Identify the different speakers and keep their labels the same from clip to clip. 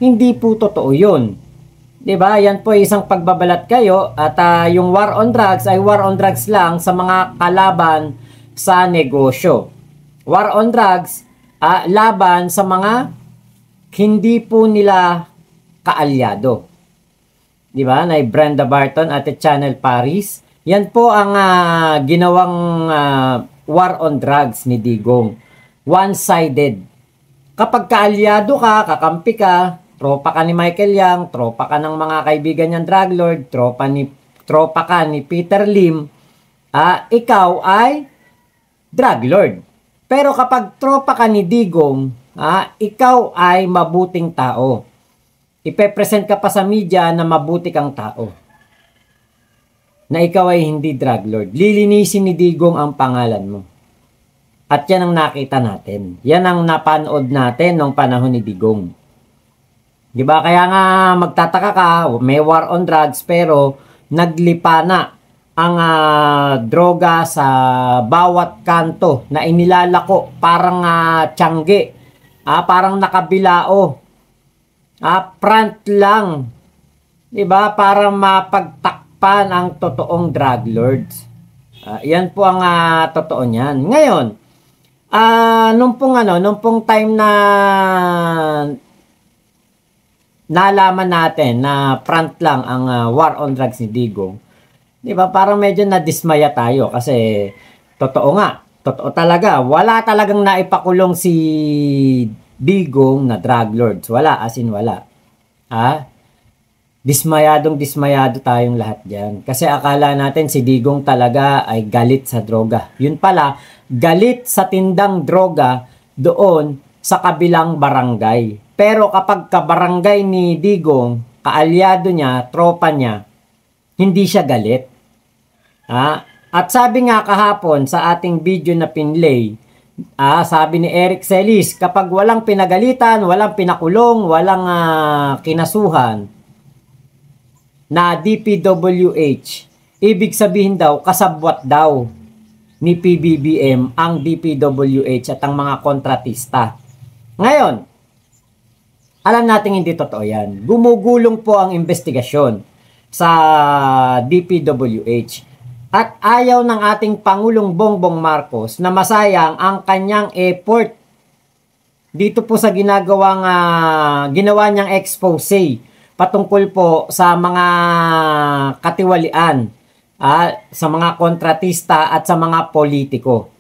Speaker 1: Hindi po totoo yun. 'Di ba? Yan po ay isang pagbabalat kayo at yung war on drugs ay war on drugs lang sa mga kalaban sa negosyo. War on drugs, laban sa mga hindi po nila kaalyado. 'Di ba? Na Brenda Barton at Channel Paris. Yan po ang ginawang war on drugs ni Digong. One-sided. Kapag kaalyado ka, kakampi ka, tropa ka ni Michael Yang, tropa ka ng mga kaibigan niyang drug lord, tropa ka ni Peter Lim, ikaw ay drug lord. Pero kapag tropa ka ni Digong, ikaw ay mabuting tao. Ipepresent ka pa sa media na mabuti kang tao. Na ikaw ay hindi drug lord. Lilinisin ni Digong ang pangalan mo. At yan ang nakita natin. Yan ang napanood natin nung panahon ni Digong. Diba? Kaya nga magtataka ka, may war on drugs pero naglipa na ang droga sa bawat kanto na inilalako parang tiyangge, parang nakabilao, front lang, diba? Para mapagtakpan ang totoong drug lords. Yan po ang totoo niyan. Ngayon, nung pong time na nalaman natin na front lang ang war on drugs ni Digong, di ba, parang medyo nadismaya tayo kasi totoo talaga, wala talagang naipakulong si Digong na drug lords, wala, as in wala. Dismayado tayong lahat dyan. Kasi akala natin si Digong talaga ay galit sa droga. Yun pala, galit sa tindang droga doon sa kabilang barangay. Pero kapag kabarangay ni Digong, kaalyado niya, tropa niya, hindi siya galit. At sabi nga kahapon sa ating video na pinlay, sabi ni Eric Celis, kapag walang pinagalitan, walang pinakulong, walang kinasuhan na DPWH, ibig sabihin daw, kasabwat daw ni PBBM ang DPWH at ang mga kontratista. Ngayon, alam natin hindi totoo yan. Gumugulong po ang investigasyon sa DPWH. At ayaw ng ating Pangulong Bongbong Marcos na masayang ang kanyang effort dito po sa ginawa niyang expose patungkol po sa mga katiwalian, sa mga kontratista at sa mga politiko.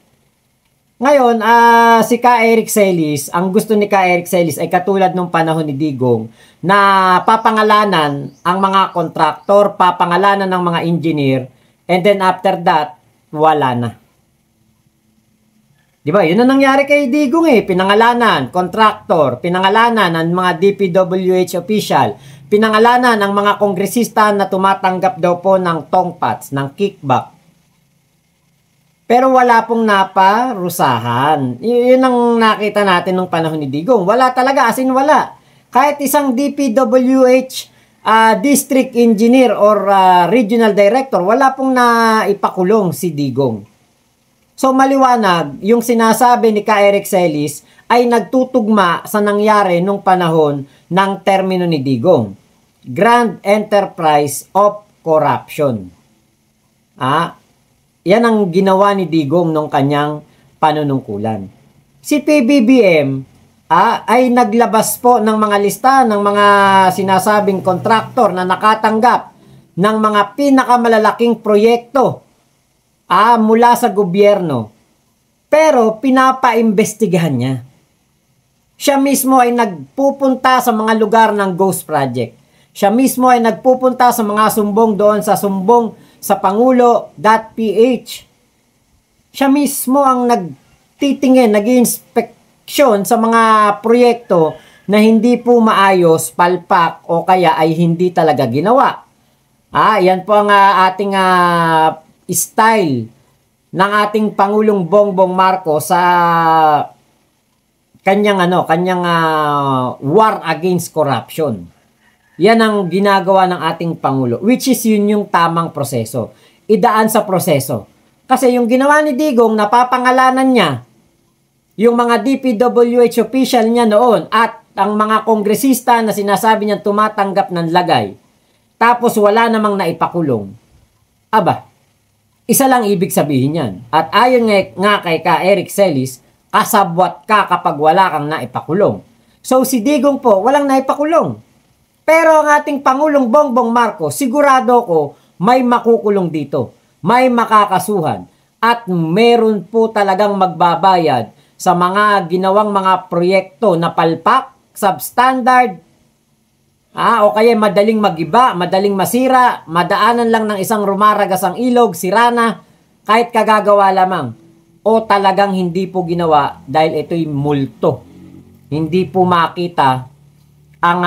Speaker 1: Ngayon, si Ka Eric Celis, ang gusto ni Ka Eric Celis ay katulad nung panahon ni Digong na papangalanan ang mga kontraktor, papangalanan ng mga engineer, and then after that, wala na. Diba? Yun ang nangyari kay Digong Pinangalanan, kontraktor, pinangalanan ng mga DPWH official, pinangalanan ng mga kongresista na tumatanggap daw po ng tongpats, ng kickback. Pero wala pong naparusahan. Yun ang nakita natin nung panahon ni Digong. Wala talaga, as in wala. Kahit isang DPWH district engineer or regional director, wala pong naipakulong si Digong. So maliwanag, yung sinasabi ni Ka Eric Celis ay nagtutugma sa nangyari nung panahon ng termino ni Digong. Grand Enterprise of Corruption. Yan ang ginawa ni Digong nung kanyang panunungkulan. Si PBBM ay naglabas po ng mga lista ng mga sinasabing kontraktor na nakatanggap ng mga pinakamalalaking proyekto mula sa gobyerno. Pero pinapaimbestigahan niya. Siya mismo ay nagpupunta sa mga lugar ng ghost project. Siya mismo ay nagpupunta sa mga sumbong doon sa sumbong sa Pangulo.ph. Siya mismo ang nagtitingin, nag-inspeksyon sa mga proyekto na hindi po maayos, palpak, o kaya ay hindi talaga ginawa. Yan po ang ating style ng ating Pangulong Bongbong Marcos sa kanyang war against corruption. Yan ang ginagawa ng ating Pangulo, which is yun yung tamang proseso. Idaan sa proseso. Kasi yung ginawa ni Digong, napapangalanan niya yung mga DPWH official niya noon at ang mga kongresista na sinasabi niyang tumatanggap ng lagay, tapos wala namang naipakulong, aba, isa lang ibig sabihin yan. At ayon nga kay Eric Celis, kasabwat ka kapag wala kang naipakulong. So si Digong po, walang naipakulong. Pero ang ating Pangulong Bongbong Marcos, sigurado ko may makukulong dito. May makakasuhan. At meron po talagang magbabayad sa mga ginawang mga proyekto na palpak, substandard, o kaya madaling magiba, madaling masira, madaanan lang ng isang rumaragas ang ilog, sira na, kahit kagagawa lamang. O talagang hindi po ginawa dahil ito'y multo. Hindi po makita ang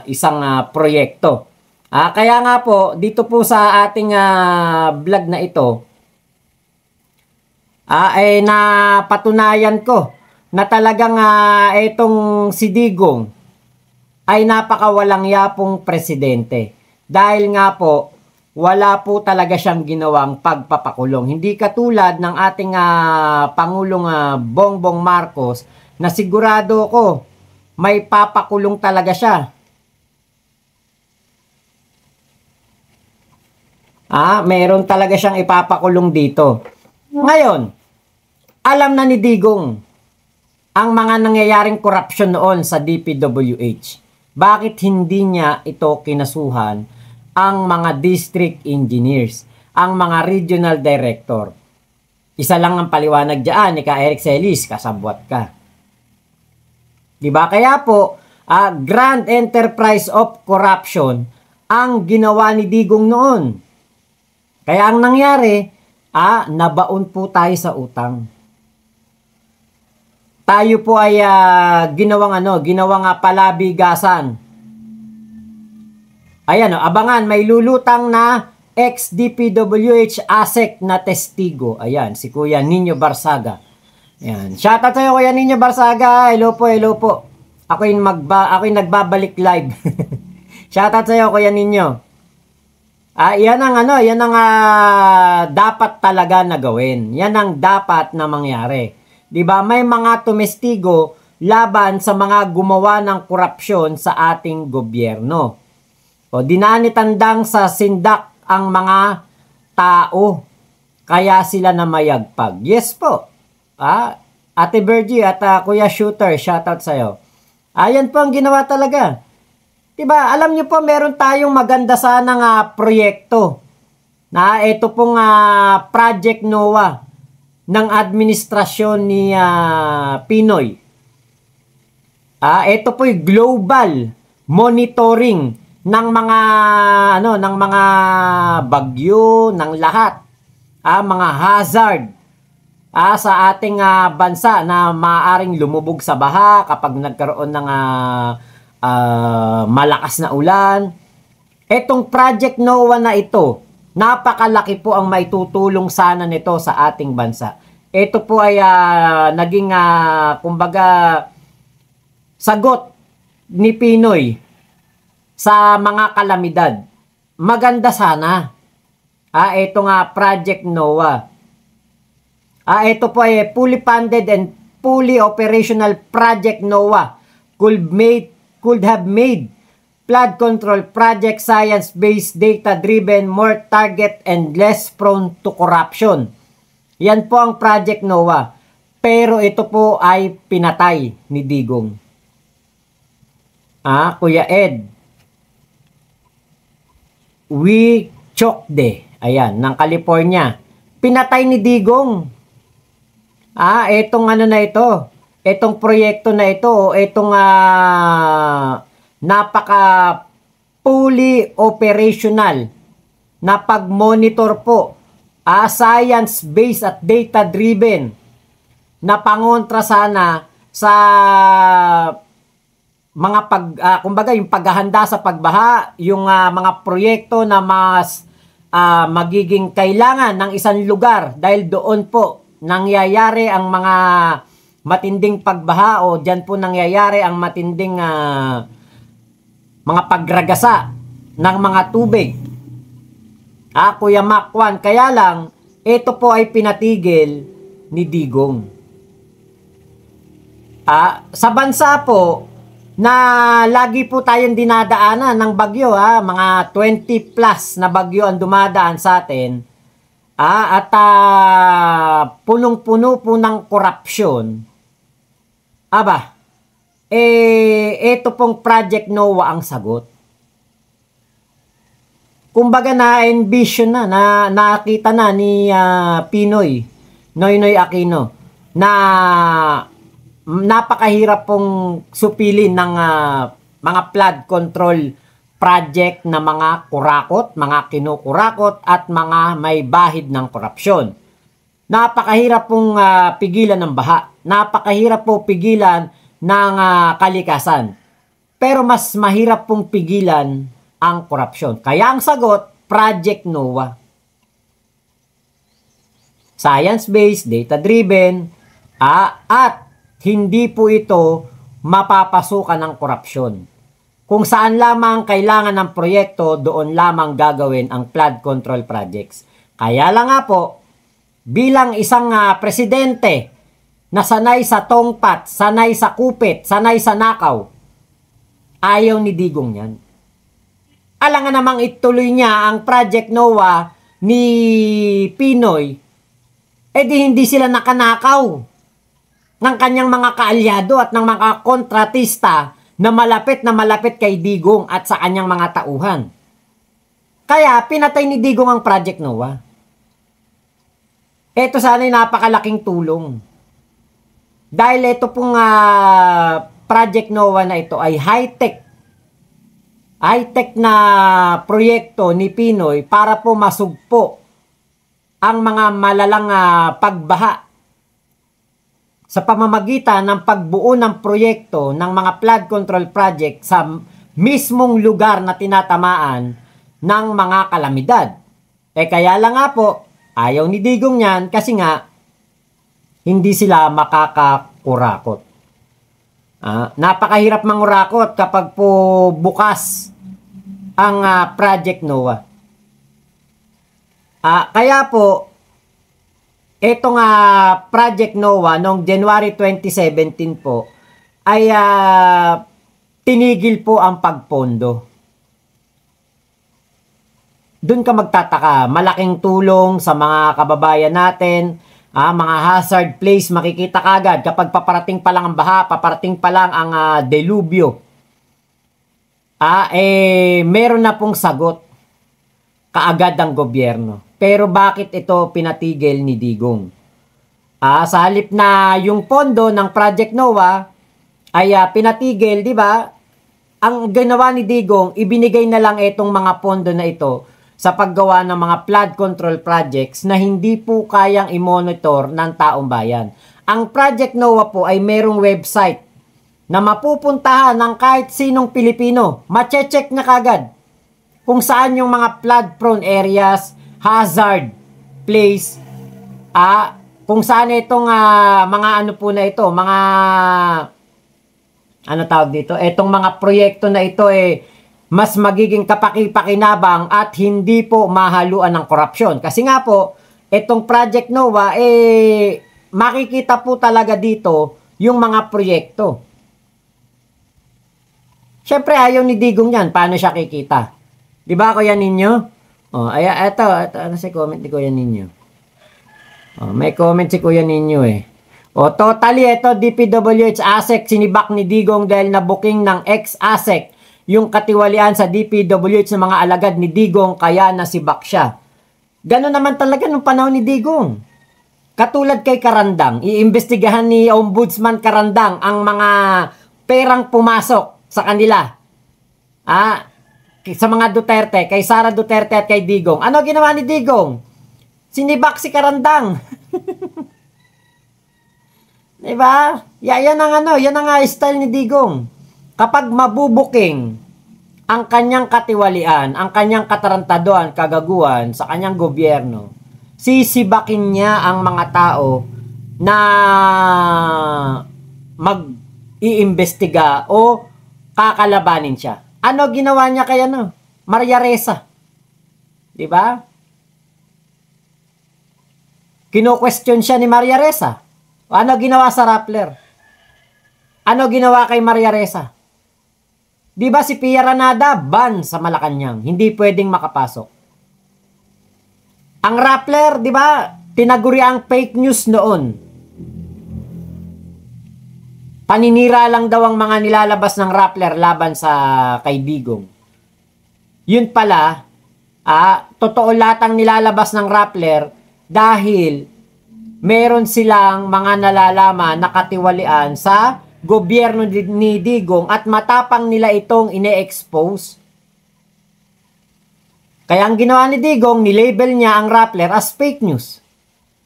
Speaker 1: isang proyekto. Kaya nga po, dito po sa ating vlog na ito, ay napatunayan ko na talagang itong si Digong ay napakawalang yapong presidente. Dahil nga po, wala po talaga siyang ginawang pagpapakulong. Hindi katulad ng ating Pangulong Bongbong Marcos na sigurado ko may papakulong talaga siya. Meron talaga siyang ipapakulong dito. Ngayon, alam na ni Digong ang mga nangyayaring korupsyon noon sa DPWH. Bakit hindi niya ito kinasuhan ang mga district engineers, ang mga regional director? Isa lang ang paliwanag diyan ni Eric Celis, kasabwat ka. Diba? Kaya po, grand enterprise of corruption ang ginawa ni Digong noon. Kaya ang nangyari, nabaon po tayo sa utang. Tayo po ay ginawang palabigasan. Ayan, abangan, may lulutang na ex-DPWH ASEC na testigo. Ayan, si Kuya Nino Barsaga. Ayan, shoutout sa'yo Kuya Nino Barsaga. Hello po, hello po. Ako'y nagbabalik live. Shoutout sa'yo Kuya Nino. Yan ang dapat talaga na gawin. Yan ang dapat na mangyari. 'Di ba? May mga tumestigo laban sa mga gumawa ng korupsyon sa ating gobyerno. O dinanitandang sa sindak ang mga tao kaya sila namayagpag. Yes po. Ate Bergie at Kuya Shooter, shoutout sa iyo. Ayan po ang ginawa talaga. Diba, alam niyo po, meron tayong maganda sanang proyekto na ito pong Project NOAA ng administrasyon ni Pinoy. Ito po'y global monitoring ng mga bagyo, ng lahat, mga hazard sa ating bansa na maaaring lumubog sa baha kapag nagkaroon ng malakas na ulan. Etong Project NOAA na ito, napakalaki po ang maitutulong sana nito sa ating bansa. Ito po ay naging kumbaga sagot ni Pinoy sa mga kalamidad. Maganda sana. Ito nga Project NOAA. Ito po ay fully funded and fully operational Project NOAA could have made flood control project science-based, data-driven, more target, and less prone to corruption. Yan po ang Project NOAA. Pero ito po ay pinatay ni Digong. Kuya Ed. Wichokde. Ayan, ng California. Pinatay ni Digong. Etong na ito. Etong proyekto na ito, etong napaka fully operational na pag-monitor po, science-based at data-driven na pangontra sana sa mga kumbaga yung paghahanda sa pagbaha, yung mga proyekto na mas magiging kailangan ng isang lugar dahil doon po nangyayari ang mga matinding pagbaha o dyan po nangyayari ang matinding mga pagragasa ng mga tubig. Kuya Makwan, kaya lang ito po ay pinatigil ni Digong. Sa bansa po na lagi po tayong dinadaanan ng bagyo, mga 20 plus na bagyo ang dumadaan sa atin, at punong-puno po ng korupsyon. Ito pong Project NOAA ang sagot. Kumbaga na-envision na nakita na ni Pinoy, Noynoy Aquino, na napakahirap pong supilin ng mga flood control project na mga kurakot, mga kinukurakot at mga may bahid ng korupsyon. Napakahirap pong pigilan ng baha. Napakahirap po pigilan ng kalikasan. Pero mas mahirap pong pigilan ang korupsyon. Kaya ang sagot, Project NOAA. Science-based, data-driven, at hindi po ito mapapasukan ng korupsyon. Kung saan lamang kailangan ng proyekto, doon lamang gagawin ang flood control projects. Kaya lang nga po, bilang isang presidente na sanay sa tongpat, sanay sa kupit, sanay sa nakaw, ayaw ni Digong yan. Alangan namang ituloy niya ang Project NOAA ni Pinoy, di hindi sila nakanakaw ng kanyang mga kaalyado at ng mga kontratista na malapit kay Digong at sa kanyang mga tauhan. Kaya pinatay ni Digong ang Project NOAA. Ito sana'y napakalaking tulong. Dahil ito pong Project NOAA na ito ay high-tech na proyekto ni Pinoy para po masugpo ang mga malalang pagbaha sa pamamagitan ng pagbuo ng proyekto ng mga flood control project sa mismong lugar na tinatamaan ng mga kalamidad. Kaya lang nga po, ayaw ni Digong yan kasi nga hindi sila makakakurakot. Napakahirap mangurakot kapag po bukas ang Project NOAA. Kaya po, itong Project NOAA noong January 2017 po ay tinigil po ang pagpondo. Doon ka magtataka, malaking tulong sa mga kababayan natin, mga hazard place, makikita kagad kapag paparating pa lang ang baha, paparating pa lang ang delubyo. Meron na pong sagot kaagad ang gobyerno. Pero bakit ito pinatigil ni Digong? Sa halip na yung pondo ng Project NOAA ay pinatigil, di ba? Ang ginawa ni Digong, ibinigay na lang itong mga pondo na ito sa paggawa ng mga flood control projects na hindi po kayang i-monitor ng taong bayan. Ang Project NOAA po ay merong website na mapupuntahan ng kahit sinong Pilipino. Mache-check na kagad kung saan yung mga flood-prone areas, hazard place, kung saan itong mga ano po na ito, mga ano tawag dito, itong mga proyekto na ito mas magiging kapaki-pakinabang at hindi po mahaluan ng korupsyon. Kasi nga po, itong Project NOAA, makikita po talaga dito yung mga proyekto. Siyempre, ayaw ni Digong yan. Paano siya kikita? Di ba, Kuya Ninyo? Ito, ano si comment ni Kuya Ninyo? May comment si Kuya Ninyo totally, ito, DPWH ASEC, sinibak ni Digong dahil na-booking ng ex-ASEC yung katiwalian sa DPWH ng mga alagad ni Digong, kaya nasibak siya. Gano'n naman talaga nung panahon ni Digong. Katulad kay Karandang, iimbestigahan ni Ombudsman Karandang ang mga perang pumasok sa kanila. Sa mga Duterte, kay Sara Duterte at kay Digong. Ano ginawa ni Digong? Sinibak si Karandang. Diba? Yan ang style ni Digong. Kapag mabubuking ang kanyang katiwalian, ang kanyang katarantaduan, kagaguhan sa kanyang gobyerno, sisibakin niya ang mga tao na mag-iimbestiga o kakalabanin siya. Ano ginawa niya kay Maria Ressa? Di ba? Kino-question siya ni Maria Ressa. Ano ginawa sa Rappler? Ano ginawa kay Maria Ressa? Di ba si Pia Ranada, ban sa Malacanang. Hindi pwedeng makapasok. Ang Rappler, di ba, tinaguri ang fake news noon. Paninira lang daw ang mga nilalabas ng Rappler laban sa kay Digong. Yun pala, totoo lahat ang nilalabas ng Rappler dahil meron silang mga nalalaman na katiwalian sa gobyerno ni Digong at matapang nila itong ine-expose. Kaya ang ginawa ni Digong, nilabel niya ang Rappler as fake news.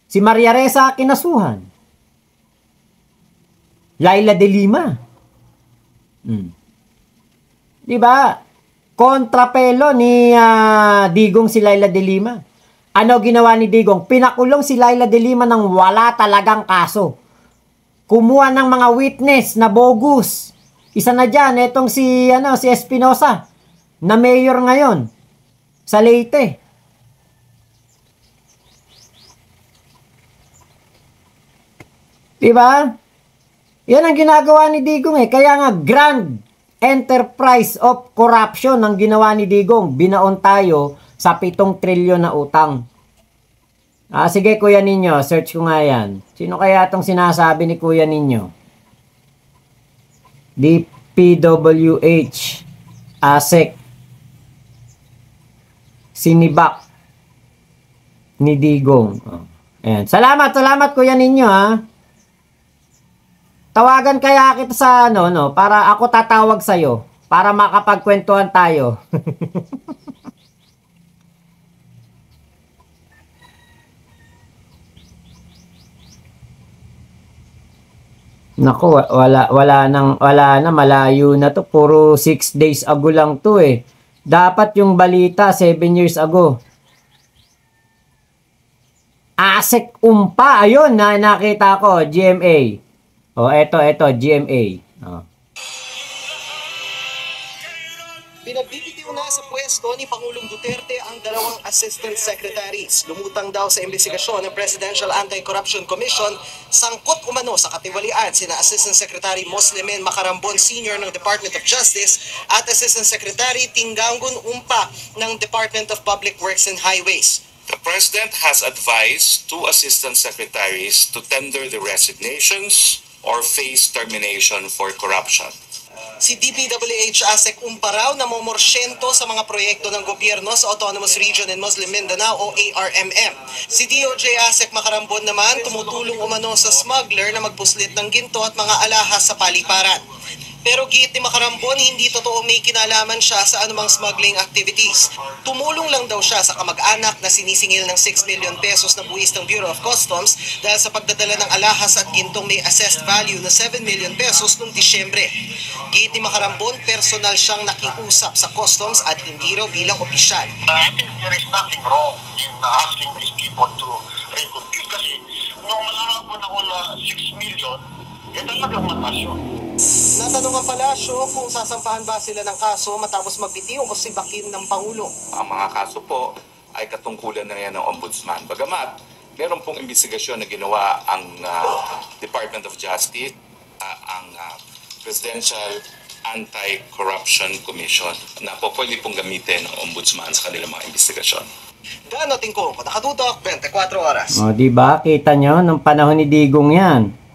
Speaker 1: Si Maria Ressa kinasuhan. Laila de Lima. Diba? Kontrapelo ni Digong si Laila de Lima. Ano ginawa ni Digong? Pinakulong si Laila de Lima ng wala talagang kaso. Kumuha ng mga witness na bogus. Isa na dyan, etong si Espinosa, na mayor ngayon, sa Leyte. Diba? Yan ang ginagawa ni Digong eh. Kaya nga, grand enterprise of corruption ang ginawa ni Digong. Binaon tayo sa 7 trilyon na utang. Sige Kuya Ninyo, search ko nga yan. Sino kaya itong sinasabi ni Kuya Ninyo? DPWH ASEC Sinibak ni Digong. Ayan. Salamat Kuya Ninyo Tawagan kaya kita sa para ako tatawag sa'yo. Para makapagkwentuhan tayo. Nako, wala na, malayo na to. Puro 6 days ago lang to eh. Dapat yung balita 7 years ago. ASEC Umpa, ayun na nakita ko, GMA. Eto GMA.
Speaker 2: Pinagbibitiw na sa pwesto ni Pangulong Duterte ang 2 assistant secretaries. Lumutang daw sa investigasyon ng Presidential Anti-Corruption Commission sangkot umano sa katiwalian sina Assistant Secretary Moslemen Macarambon Sr. ng Department of Justice at Assistant Secretary Tinggangon Umpa ng Department of Public Works and Highways.
Speaker 3: The President has advised 2 assistant secretaries to tender the resignations or face termination for corruption.
Speaker 2: Si DPWH ASEC Umpa raw na momorsyento sa mga proyekto ng gobyerno sa Autonomous Region in Muslim Mindanao o ARMM. Si DOJ ASEC Macarambon naman tumutulong umano sa smuggler na magpuslit ng ginto at mga alahas sa paliparan. Pero giit ni Macarambon, hindi totoo may kinalaman siya sa anumang smuggling activities. Tumulong lang daw siya sa kamag-anak na sinisingil ng 6 million pesos na buwis ng Bureau of Customs dahil sa pagdadala ng alahas at gintong may assessed value na 7 million pesos noong Disyembre. Giit ni Macarambon, personal siyang nakiusap sa customs at hindi raw bilang opisyal.
Speaker 4: I think there is nothing wrong in asking these people to reconvene kasi nung malaman ko na wala 6 million, talagang mataas yun.
Speaker 2: Natanong ang palasyo kung sasampahan ba sila ng kaso matapos magbitiw o sibakin ng Pangulo.
Speaker 3: Ang mga kaso po ay katungkulan na yan ng Ombudsman. Bagamat, meron pong investigasyon na ginawa ang Department of Justice, ang Presidential Anti-Corruption Commission na po pwede pong gamitin ng Ombudsman sa kanilang mga investigasyon.
Speaker 2: Dano Tingkong, nakatutok, 24 oras.
Speaker 1: Diba? Kita nyo, nung panahon ni Digong yan.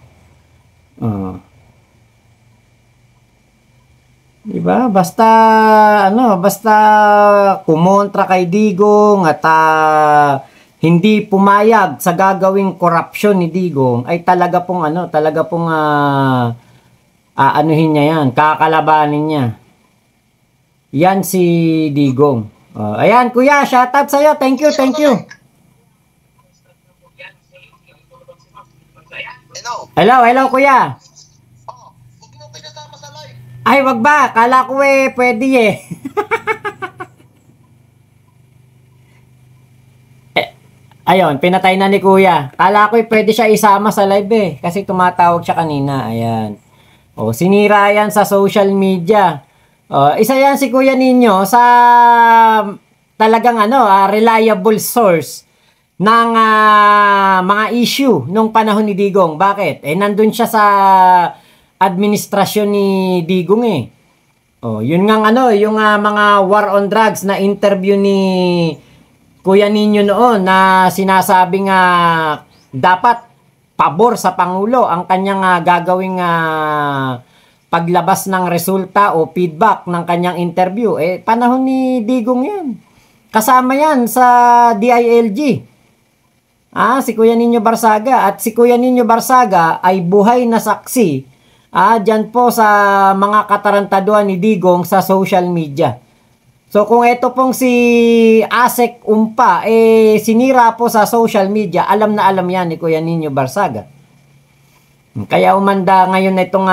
Speaker 1: Diba? Basta kumontra kay Digong at hindi pumayag sa gagawing korupsyon ni Digong ay talaga pong anuhin niya yan, kakalabanin niya. Yan si Digong. Ayan, kuya, shout out sa'yo. Thank you. Hello, kuya.
Speaker 2: Huwag mo pinasama sa live.
Speaker 1: Ay, wag ba? Kala ko pwede Ayun, pinatay na ni kuya. Kala ko pwede siya isama sa live kasi tumatawag siya kanina. Ayan. Sinira yan sa social media. Isa yan si Kuya Ninyo sa talagang reliable source ng mga issue nung panahon ni Digong. Bakit? Nandun siya sa administrasyon ni Digong eh. Oh, yun nga ano, yung mga war on drugs na interview ni Kuya Nino noon na sinasabing dapat pabor sa Pangulo ang kanyang gagawing paglabas ng resulta o feedback ng kanyang interview. Eh, panahon ni Digong yan. Kasama yan sa DILG. Si Kuya Nino Barsaga. At si Kuya Nino Barsaga ay buhay na saksi dyan po sa mga katarantaduhan ni Digong sa social media. So kung ito pong si Asek Umpa sinira po sa social media, alam na alam yan ni Kuya Nino Barsaga. Kaya umanda ngayon na itong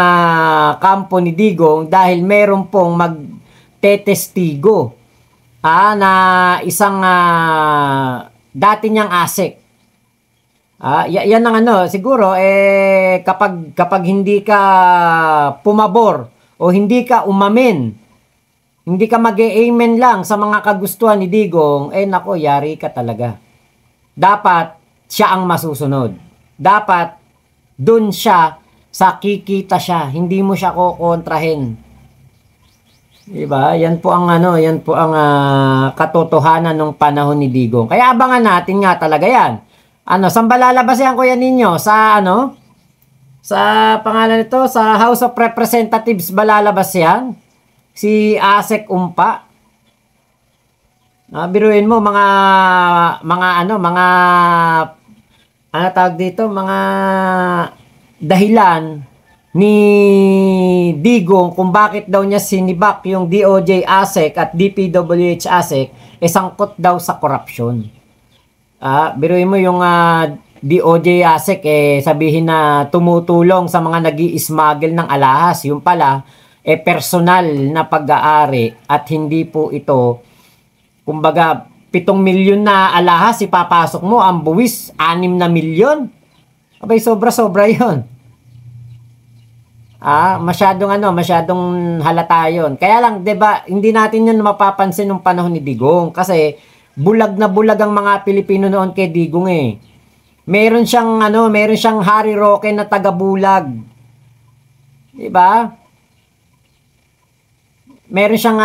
Speaker 1: kampo ni Digong dahil meron pong magtetestigo na isang dati niyang Asek. Yan ang ano, siguro kapag hindi ka pumabor o hindi ka umamin, hindi ka mag-amen lang sa mga kagustuhan ni Digong, nako, yari ka talaga. Dapat siya ang masusunod. Dapat dun siya, sa kikita siya, hindi mo siya kokontrahin. Diba? Yan po ang ano, yan po ang katotohanan ng panahon ni Digong. Kaya abangan natin nga talaga yan. Saan ba lalabas yan, Kuya Nino? Sa sa pangalan nito, sa House of Representatives ba lalabas yan? Si Asek Umpa? Biruin mo, mga tawag dito, mga dahilan ni Digong kung bakit daw niya sinibak yung DOJ Asek at DPWH Asek, sangkot daw sa korupsyon. Biruin mo yung DOJ Asek sabihin na tumutulong sa mga nag-i-smuggle ng alahas. Yung pala personal na pag-aari at hindi po ito, kumbaga 7 milyon na alahas ipapasok mo, ang buwis 6 na milyon. Abay, sobra-sobra yun. Masyadong halata yun. Kaya lang, 'di ba, hindi natin yun mapapansin nung panahon ni Digong kasi bulag na bulag ang mga Pilipino noon kay Digong eh. Meron siyang Harry Roque na taga-bulag. 'Di ba? Meron siyang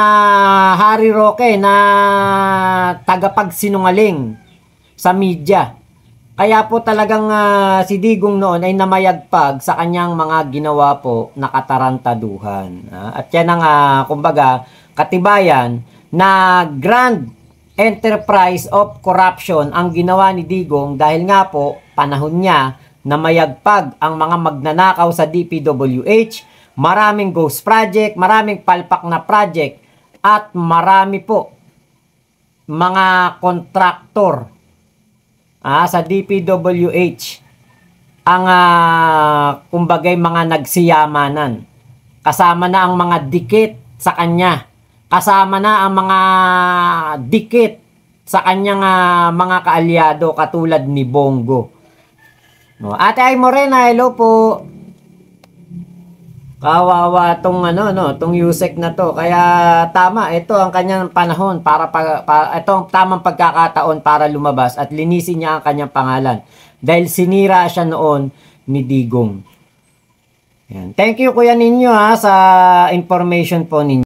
Speaker 1: Harry Roque na tagapagsinungaling sa media. Kaya po talagang si Digong noon ay namayagpag sa kanyang mga ginawa po na katarantaduhan. At yan ang kumbaga katibayan na grand enterprise of corruption ang ginawa ni Digong dahil nga po panahon niya na mayagpag ang mga magnanakaw sa DPWH, maraming ghost project, maraming palpak na project at marami po mga kontraktor sa DPWH ang kumbagay mga nagsiyamanan. Kasama na ang mga dikit sa kanya. Kasama na ang mga dikit sa kanyang mga kaalyado katulad ni Bongo. Ate Ay Morena, hello po. Kawawa tong tong Yusek na to. Kaya tama, ito ang kanyang panahon para ito ang tamang pagkakataon para lumabas at linisin niya ang kanyang pangalan. Dahil sinira siya noon ni Digong. Yan. Thank you Kuya Ninyo sa information po ninyo.